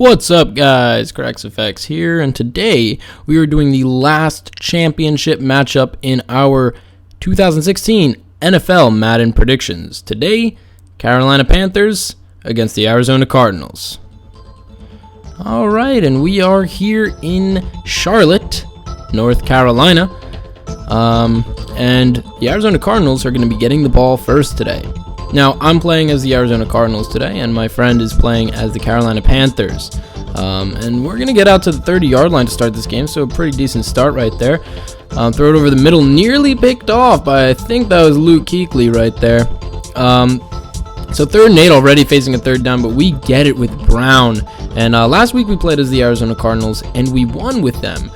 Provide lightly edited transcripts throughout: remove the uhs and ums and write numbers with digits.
What's up, guys? CrexFX here, and today we are doing the last championship matchup in our 2016 NFL Madden predictions. Today, Carolina Panthers against the Arizona Cardinals. Alright, and we are here in Charlotte, North Carolina, and the Arizona Cardinals are going to be getting the ball first today. Now, I'm playing as the Arizona Cardinals today, and my friend is playing as the Carolina Panthers. And we're going to get out to the 30-yard line to start this game, so a pretty decent start right there. Throw it over the middle, nearly picked off by, I think that was Luke Kuechly right there. So 3rd and 8 already facing a 3rd down, but we get it with Brown. And last week we played as the Arizona Cardinals, and we won with them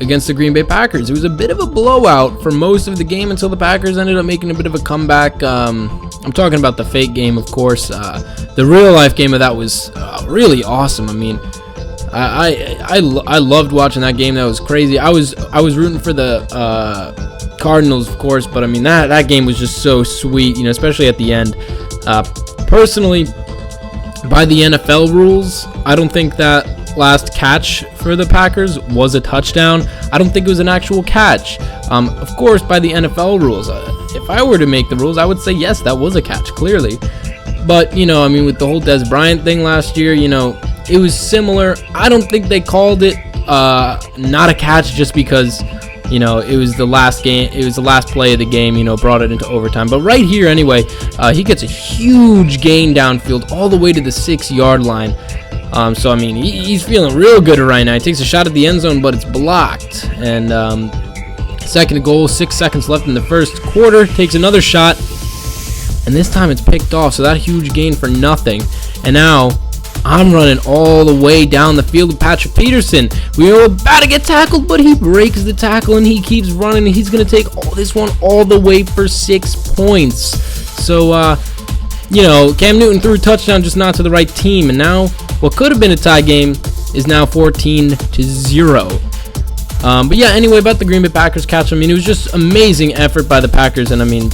against the Green Bay Packers. It was a bit of a blowout for most of the game until the Packers ended up making a bit of a comeback. I'm talking about the fake game, of course. The real life game of that was really awesome. I mean, I loved watching that game. That was crazy. I was rooting for the Cardinals, of course, but I mean that game was just so sweet, you know, especially at the end. Personally, by the NFL rules, I don't think that last catch for the Packers was a touchdown. I don't think it was an actual catch. Of course, by the NFL rules, if I were to make the rules, I would say yes, that was a catch, clearly. But, you know, I mean, with the whole Dez Bryant thing last year, you know, it was similar. I don't think they called it not a catch just because, you know, it was the last game. It was the last play of the game, you know, brought it into overtime. But right here, anyway, he gets a huge gain downfield all the way to the 6-yard line. So, I mean, he's feeling real good right now. He takes a shot at the end zone, but it's blocked. And second and goal, 6 seconds left in the first quarter. Takes another shot, and this time it's picked off. So that huge gain for nothing. And now I'm running all the way down the field with Patrick Peterson. We were about to get tackled, but he breaks the tackle, and he keeps running. And he's going to take this one all the way for 6 points. So, you know, Cam Newton threw a touchdown, just not to the right team. And now what could have been a tie game is now 14-0. But yeah, anyway, about the Green Bay Packers catch, I mean, it was just amazing effort by the Packers. And I mean,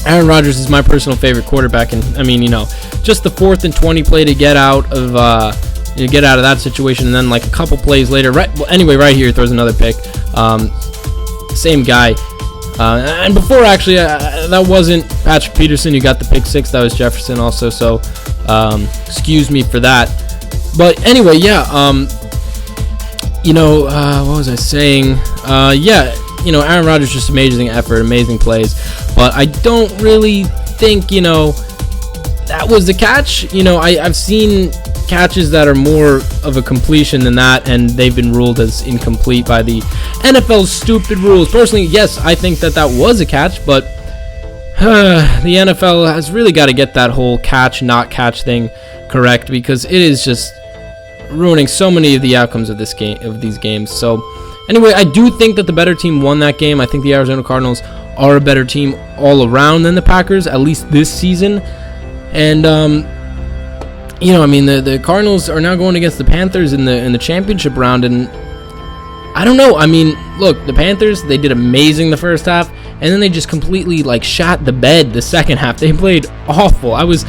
Aaron Rodgers is my personal favorite quarterback. And I mean, you know, just the 4th and 20 play to get out of that situation. And then like a couple plays later, right here, he throws another pick. Same guy. And before, actually, that wasn't Patrick Peterson who got the pick 6. That was Jefferson also. So, excuse me for that. But anyway, yeah. You know, what was I saying? Yeah, you know, Aaron Rodgers, just amazing effort, amazing plays. But I don't really think, you know, that was the catch. You know, I've seen catches that are more of a completion than that, and they've been ruled as incomplete by the NFL's stupid rules. Personally, yes, I think that was a catch, but the NFL has really got to get that whole catch, not catch thing correct, because it is just ruining so many of the outcomes of these games. So anyway, I do think that the better team won that game. I think the Arizona Cardinals are a better team all around than the Packers, at least this season. And you know, I mean, the Cardinals are now going against the Panthers in the championship round, and I don't know. I mean, look, the Panthers, they did amazing the first half, and then they just completely like shot the bed the second half. They played awful. I watched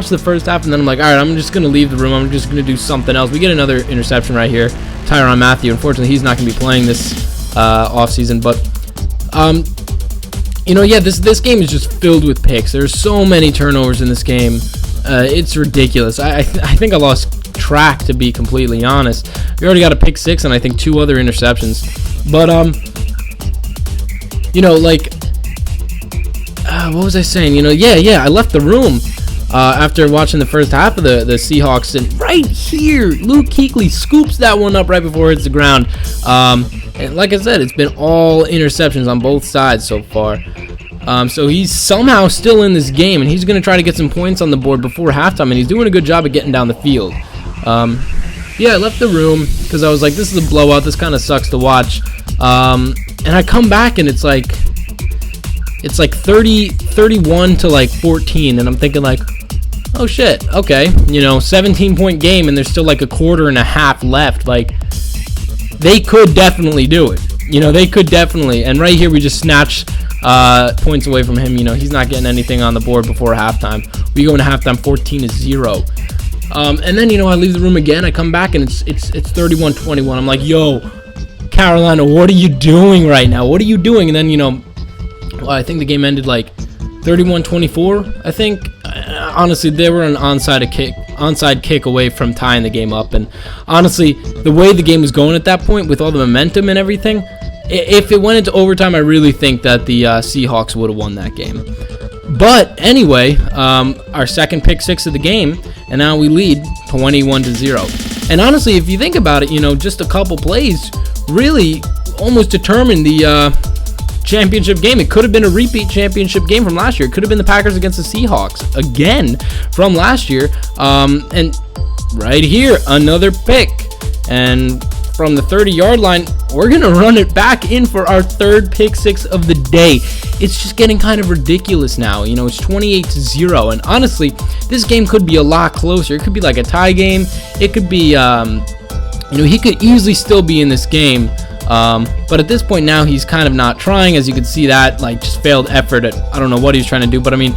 the first half, and then I'm like, all right, I'm just gonna leave the room. I'm just gonna do something else. We get another interception right here. Tyrann Mathieu. Unfortunately, he's not gonna be playing this offseason, but you know, yeah, this game is just filled with picks. There's so many turnovers in this game. It's ridiculous. I think I lost track, to be completely honest. We already got a pick 6 and I think 2 other interceptions. But you know, like, what was I saying? You know, yeah, I left the room after watching the first half of the Seahawks, and right here, Luke Kuechly scoops that one up right before it hits the ground. And like I said, it's been all interceptions on both sides so far. So he's somehow still in this game, and he's going to try to get some points on the board before halftime, and he's doing a good job of getting down the field. Yeah, I left the room because I was like, this is a blowout. This kind of sucks to watch. And I come back, and it's like 31 to like 14, and I'm thinking like, oh shit, okay, you know, 17-point game, and there's still like a quarter and a half left. Like, they could definitely do it. You know, they could definitely. And right here, we just snatch points away from him. You know, he's not getting anything on the board before halftime. We go into halftime 14-0. And then, I leave the room again. I come back and it's 31-21. I'm like, yo, Carolina, what are you doing right now? What are you doing? And then, I think the game ended like 31-24, I think. Honestly, they were an onside kick away from tying the game up. And honestly, the way the game was going at that point, with all the momentum and everything, if it went into overtime, I really think that the Seahawks would have won that game. But anyway, our second pick six of the game, and now we lead 21-0. And honestly, if you think about it, just a couple plays really almost determined the championship game. It could have been a repeat championship game from last year. It could have been the Packers against the Seahawks again from last year. And right here, another pick. And from the 30-yard line, we're going to run it back in for our third pick six of the day. It's just getting kind of ridiculous now. It's 28-0. And honestly, this game could be a lot closer. It could be like a tie game. It could be, he could easily still be in this game. But at this point now, he's kind of not trying. As you can see, that just failed effort at, I don't know what he's trying to do, but I mean,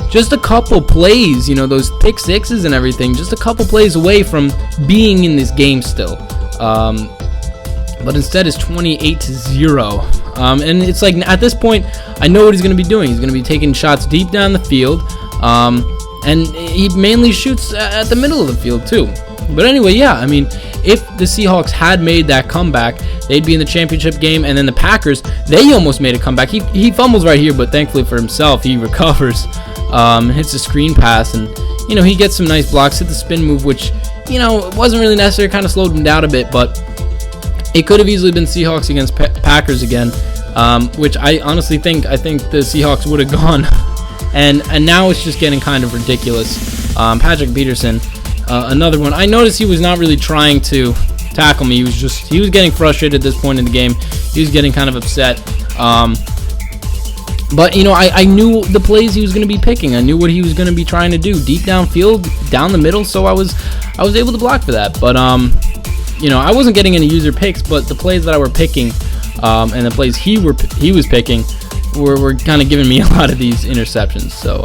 just a couple plays, those pick sixes and everything, just a couple plays away from being in this game still. But instead it's 28-0. And it's like, at this point, I know what he's going to be doing. He's going to be taking shots deep down the field. And he mainly shoots at the middle of the field too. But anyway, yeah, I mean, if the Seahawks had made that comeback, they'd be in the championship game. And then the Packers, they almost made a comeback. He fumbles right here, but thankfully for himself, he recovers, hits a screen pass, and, he gets some nice blocks, hit the spin move, which, it wasn't really necessary, kind of slowed him down a bit, but it could have easily been Seahawks against Packers again, which I honestly think the Seahawks would have gone. And now it's just getting kind of ridiculous. Patrick Peterson, another one. I noticed he was not really trying to tackle me. He was getting frustrated at this point in the game. He was getting kind of upset. But I knew the plays he was going to be picking. I knew what he was going to be trying to do, deep downfield, down the middle. So I was able to block for that. But I wasn't getting any user picks, but the plays that I were picking, and the plays he was picking, were kind of giving me a lot of these interceptions. So.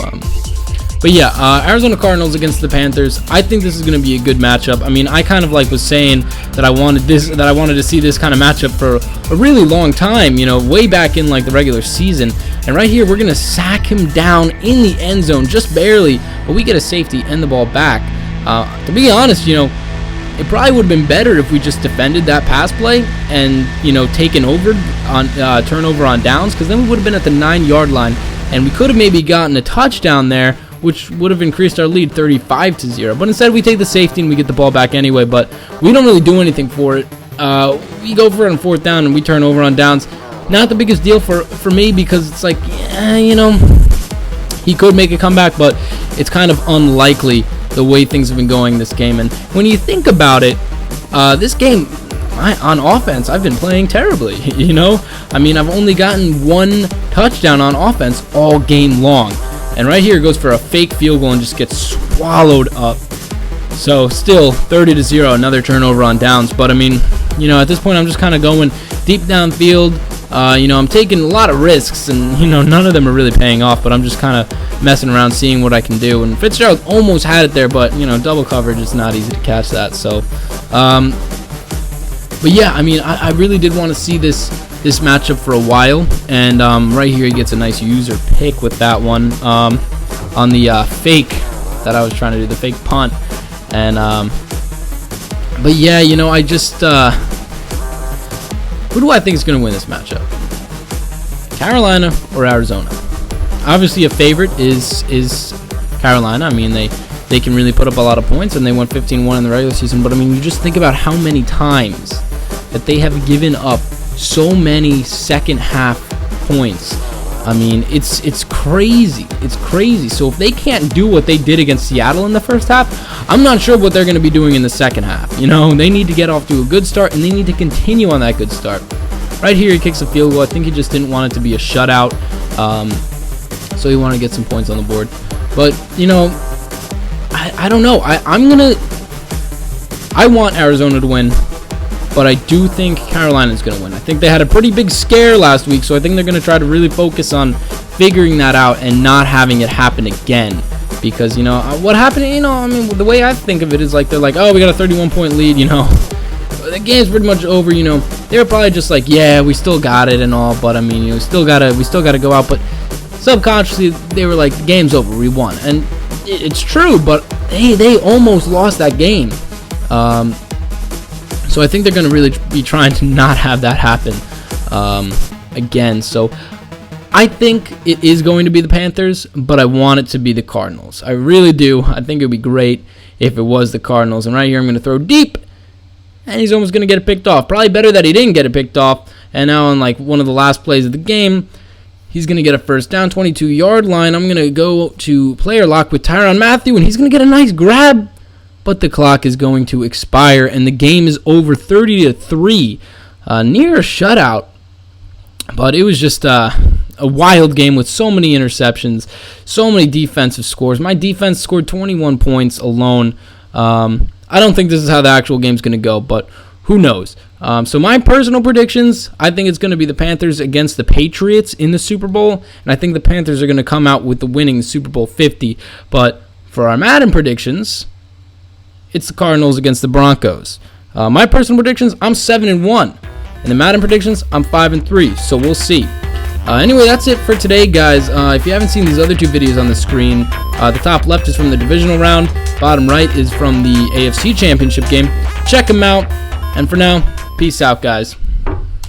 But yeah, Arizona Cardinals against the Panthers. I think this is going to be a good matchup. I mean, I kind of was saying that I wanted to see this kind of matchup for a really long time, way back in the regular season. And right here, we're going to sack him down in the end zone, just barely, but we get a safety and the ball back. To be honest, it probably would have been better if we just defended that pass play and, taken over on turnover on downs, because then we would have been at the 9-yard line, and we could have maybe gotten a touchdown there, which would have increased our lead 35-0. But instead, we take the safety and we get the ball back anyway. But we don't really do anything for it. We go for it on fourth down and we turn over on downs. Not the biggest deal for me, because it's like, he could make a comeback, but it's kind of unlikely the way things have been going this game. And when you think about it, this game, on offense, I've been playing terribly. I mean, I've only gotten one touchdown on offense all game long. And right here, it goes for a fake field goal and just gets swallowed up. So still 30-0, another turnover on downs. But I mean, at this point, I'm just kind of going deep downfield. I'm taking a lot of risks, and none of them are really paying off. But I'm just kind of messing around, seeing what I can do. And Fitzgerald almost had it there, but double coverage is not easy to catch that. So, but yeah, I mean, I really did want to see this matchup for a while, and right here he gets a nice user pick with that one on the fake that I was trying to do, the fake punt. And but yeah, I just who do I think is going to win this matchup? Carolina or Arizona? Obviously, a favorite is Carolina. I mean, they can really put up a lot of points, and they won 15-1 in the regular season. But I mean, you just think about how many times that they have given up so many second half points. I mean, it's crazy. It's crazy. So if they can't do what they did against Seattle in the first half, I'm not sure what they're going to be doing in the second half. They need to get off to a good start, and they need to continue on that good start. Right here, he kicks a field goal. I think he just didn't want it to be a shutout, so he wanted to get some points on the board. But I don't know. I want Arizona to win, but I do think Carolina's going to win. I think they had a pretty big scare last week, so I think they're going to try to really focus on figuring that out and not having it happen again. because, you know, what happened, you know, I mean, the way I think of it is like, they're like, oh, we got a 31-point lead, you know, the game's pretty much over, you know. They were probably just like, yeah, we still got it and all, but I mean, you know, we still gotta go out, but subconsciously they were like, the game's over, we won. And it's true, but hey, they almost lost that game. So I think they're going to really be trying to not have that happen again. So I think it is going to be the Panthers, but I want it to be the Cardinals. I really do. I think it would be great if it was the Cardinals. And right here I'm going to throw deep, and he's almost going to get it picked off. Probably better that he didn't get it picked off. And now on like one of the last plays of the game, he's going to get a first down, 22-yard line. I'm going to go to player lock with Tyrann Mathieu, and he's going to get a nice grab. But the clock is going to expire, and the game is over 30-3. Near a shutout. But it was just a wild game with so many interceptions, so many defensive scores. My defense scored 21 points alone. I don't think this is how the actual game's going to go, but who knows? So my personal predictions, I think it's going to be the Panthers against the Patriots in the Super Bowl, and I think the Panthers are going to come out with the winning Super Bowl 50. But for our Madden predictions, it's the Cardinals against the Broncos. My personal predictions, I'm 7-1. And the Madden predictions, I'm 5-3. So we'll see. Anyway, that's it for today, guys. If you haven't seen these other two videos on the screen, the top left is from the divisional round. Bottom right is from the AFC Championship game. Check them out. And for now, peace out, guys.